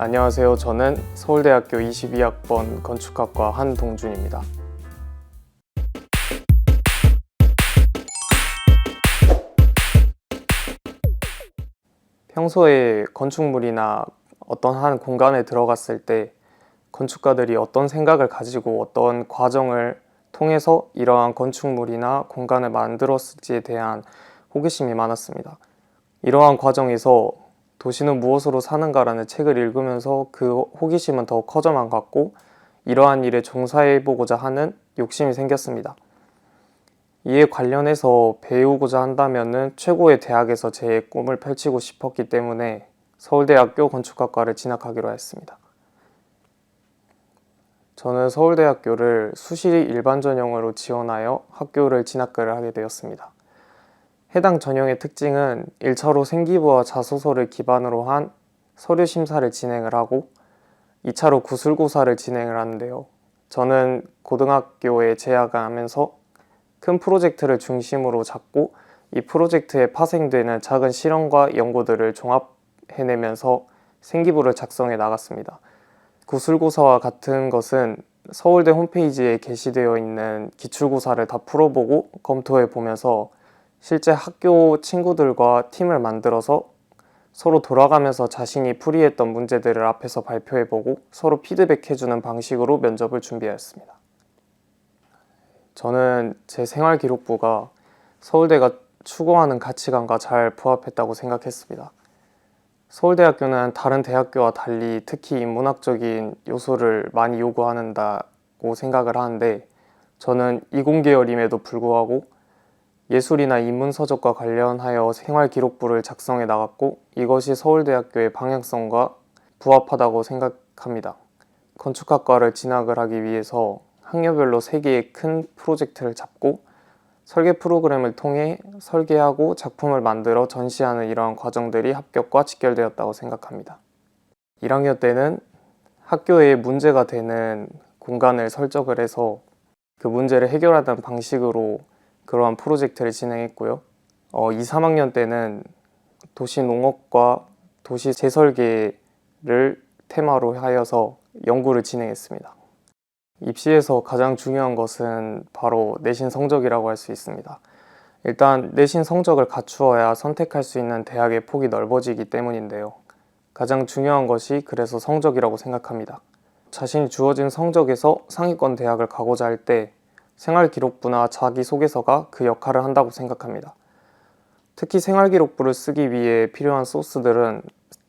안녕하세요. 저는 서울대학교 22학번 건축학과 한동준입니다. 평소에 건축물이나 어떤 한 공간에 들어갔을 때 건축가들이 어떤 생각을 가지고 어떤 과정을 통해서 이러한 건축물이나 공간을 만들었을지에 대한 호기심이 많았습니다. 이러한 과정에서 도시는 무엇으로 사는가라는 책을 읽으면서 그 호기심은 더 커져만 갔고 이러한 일에 종사해보고자 하는 욕심이 생겼습니다. 이에 관련해서 배우고자 한다면 최고의 대학에서 제 꿈을 펼치고 싶었기 때문에 서울대학교 건축학과를 진학하기로 했습니다. 저는 서울대학교를 수시 일반 전형으로 지원하여 학교를 진학을 하게 되었습니다. 해당 전형의 특징은 1차로 생기부와 자소서를 기반으로 한 서류 심사를 진행을 하고 2차로 구술고사를 진행을 하는데요. 저는 고등학교에 재학을 하면서 큰 프로젝트를 중심으로 잡고 이 프로젝트에 파생되는 작은 실험과 연구들을 종합해내면서 생기부를 작성해 나갔습니다. 구술고사와 같은 것은 서울대 홈페이지에 게시되어 있는 기출고사를 다 풀어보고 검토해 보면서 실제 학교 친구들과 팀을 만들어서 서로 돌아가면서 자신이 풀이했던 문제들을 앞에서 발표해보고 서로 피드백해주는 방식으로 면접을 준비하였습니다. 저는 제 생활기록부가 서울대가 추구하는 가치관과 잘 부합했다고 생각했습니다. 서울대학교는 다른 대학교와 달리 특히 인문학적인 요소를 많이 요구한다고 생각을 하는데 저는 이공계열임에도 불구하고 예술이나 인문서적과 관련하여 생활기록부를 작성해 나갔고 이것이 서울대학교의 방향성과 부합하다고 생각합니다. 건축학과를 진학을 하기 위해서 학년별로 3개의 큰 프로젝트를 잡고 설계 프로그램을 통해 설계하고 작품을 만들어 전시하는 이러한 과정들이 합격과 직결되었다고 생각합니다. 1학년 때는 학교에 문제가 되는 공간을 설정을 해서 그 문제를 해결하는 방식으로 그러한 프로젝트를 진행했고요. 2, 3학년 때는 도시농업과 도시 재설계를 테마로 하여서 연구를 진행했습니다. 입시에서 가장 중요한 것은 바로 내신 성적이라고 할 수 있습니다. 일단 내신 성적을 갖추어야 선택할 수 있는 대학의 폭이 넓어지기 때문인데요. 가장 중요한 것이 그래서 성적이라고 생각합니다. 자신이 주어진 성적에서 상위권 대학을 가고자 할 때 생활기록부나 자기소개서가 그 역할을 한다고 생각합니다. 특히 생활기록부를 쓰기 위해 필요한 소스들은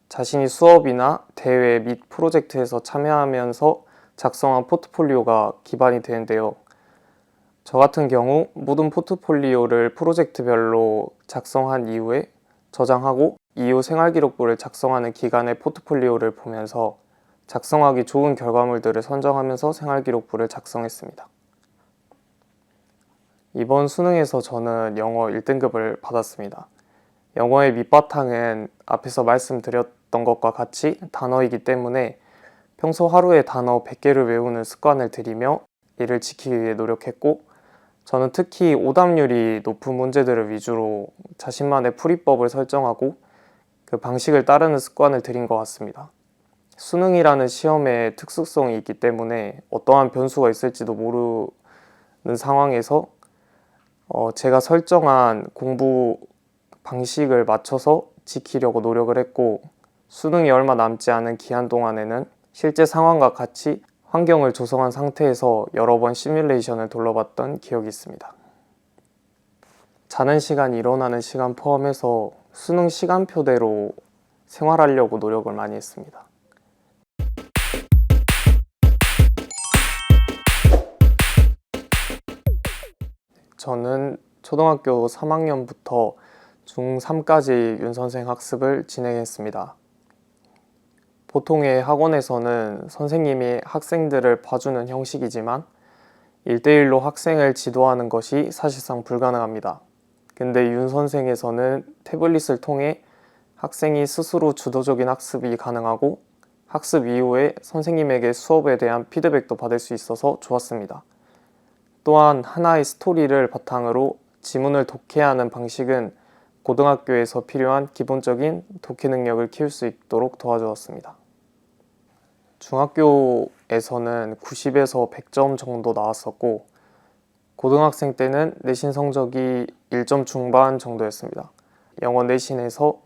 자신이 수업이나 대회 및 프로젝트에서 참여하면서 작성한 포트폴리오가 기반이 되는데요. 저 같은 경우 모든 포트폴리오를 프로젝트별로 작성한 이후에 저장하고 이후 생활기록부를 작성하는 기간의 포트폴리오를 보면서 작성하기 좋은 결과물들을 선정하면서 생활기록부를 작성했습니다. 이번 수능에서 저는 영어 1등급을 받았습니다. 영어의 밑바탕은 앞에서 말씀드렸던 것과 같이 단어이기 때문에 평소 하루에 단어 100개를 외우는 습관을 들이며 이를 지키기 위해 노력했고 저는 특히 오답률이 높은 문제들을 위주로 자신만의 풀이법을 설정하고 그 방식을 따르는 습관을 들인 것 같습니다. 수능이라는 시험의 특수성이 있기 때문에 어떠한 변수가 있을지도 모르는 상황에서 제가 설정한 공부 방식을 맞춰서 지키려고 노력을 했고 수능이 얼마 남지 않은 기한 동안에는 실제 상황과 같이 환경을 조성한 상태에서 여러 번 시뮬레이션을 돌려봤던 기억이 있습니다. 자는 시간, 일어나는 시간 포함해서 수능 시간표대로 생활하려고 노력을 많이 했습니다. 저는 초등학교 3학년부터 중3까지 윤선생 학습을 진행했습니다. 보통의 학원에서는 선생님이 학생들을 봐주는 형식이지만 1대1로 학생을 지도하는 것이 사실상 불가능합니다. 근데 윤선생에서는 태블릿을 통해 학생이 스스로 주도적인 학습이 가능하고 학습 이후에 선생님에게 수업에 대한 피드백도 받을 수 있어서 좋았습니다. 또한 하나의 스토리를 바탕으로 지문을 독해하는 방식은 고등학교에서 필요한 기본적인 독해 능력을 키울 수 있도록 도와주었습니다. 중학교에서는 90에서 100점 정도 나왔었고 고등학생 때는 내신 성적이 1점 중반 정도였습니다. 영어 내신에서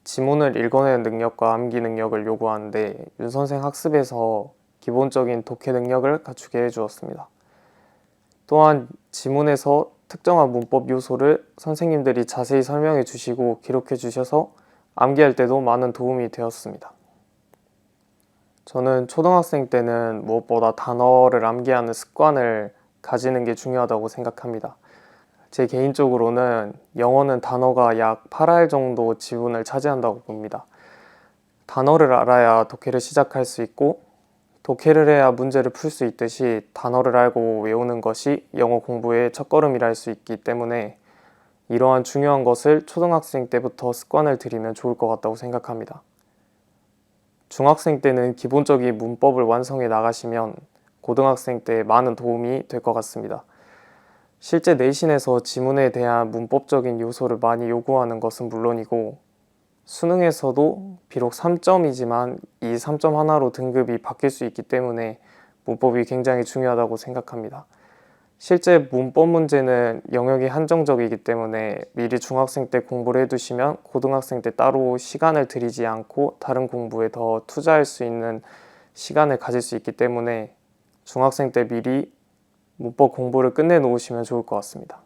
지문을 읽어내는 능력과 암기 능력을 요구하는데 윤선생 학습에서 기본적인 독해 능력을 갖추게 해주었습니다. 또한 지문에서 특정한 문법 요소를 선생님들이 자세히 설명해 주시고 기록해 주셔서 암기할 때도 많은 도움이 되었습니다. 저는 초등학생 때는 무엇보다 단어를 암기하는 습관을 가지는 게 중요하다고 생각합니다. 제 개인적으로는 영어는 단어가 약 8할 정도 지분을 차지한다고 봅니다. 단어를 알아야 독해를 시작할 수 있고 독해를 해야 문제를 풀 수 있듯이 단어를 알고 외우는 것이 영어 공부의 첫걸음이라 할 수 있기 때문에 이러한 중요한 것을 초등학생 때부터 습관을 들이면 좋을 것 같다고 생각합니다. 중학생 때는 기본적인 문법을 완성해 나가시면 고등학생 때 많은 도움이 될 것 같습니다. 실제 내신에서 지문에 대한 문법적인 요소를 많이 요구하는 것은 물론이고 수능에서도 비록 3점이지만 이 3점 하나로 등급이 바뀔 수 있기 때문에 문법이 굉장히 중요하다고 생각합니다. 실제 문법 문제는 영역이 한정적이기 때문에 미리 중학생 때 공부를 해두시면 고등학생 때 따로 시간을 들이지 않고 다른 공부에 더 투자할 수 있는 시간을 가질 수 있기 때문에 중학생 때 미리 문법 공부를 끝내 놓으시면 좋을 것 같습니다.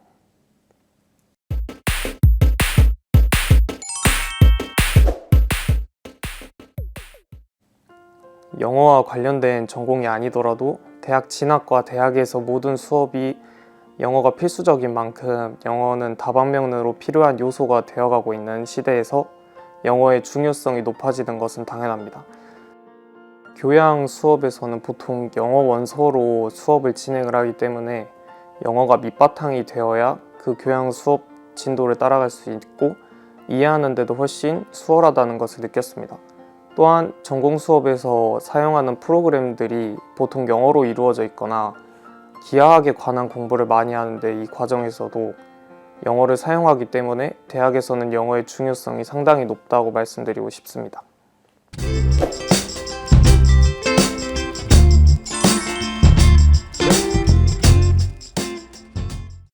영어와 관련된 전공이 아니더라도 대학 진학과 대학에서 모든 수업이 영어가 필수적인 만큼 영어는 다방면으로 필요한 요소가 되어가고 있는 시대에서 영어의 중요성이 높아지는 것은 당연합니다. 교양 수업에서는 보통 영어 원서로 수업을 진행을 하기 때문에 영어가 밑바탕이 되어야 그 교양 수업 진도를 따라갈 수 있고 이해하는 데도 훨씬 수월하다는 것을 느꼈습니다. 또한 전공 수업에서 사용하는 프로그램들이 보통 영어로 이루어져 있거나 기하학에 관한 공부를 많이 하는데 이 과정에서도 영어를 사용하기 때문에 대학에서는 영어의 중요성이 상당히 높다고 말씀드리고 싶습니다.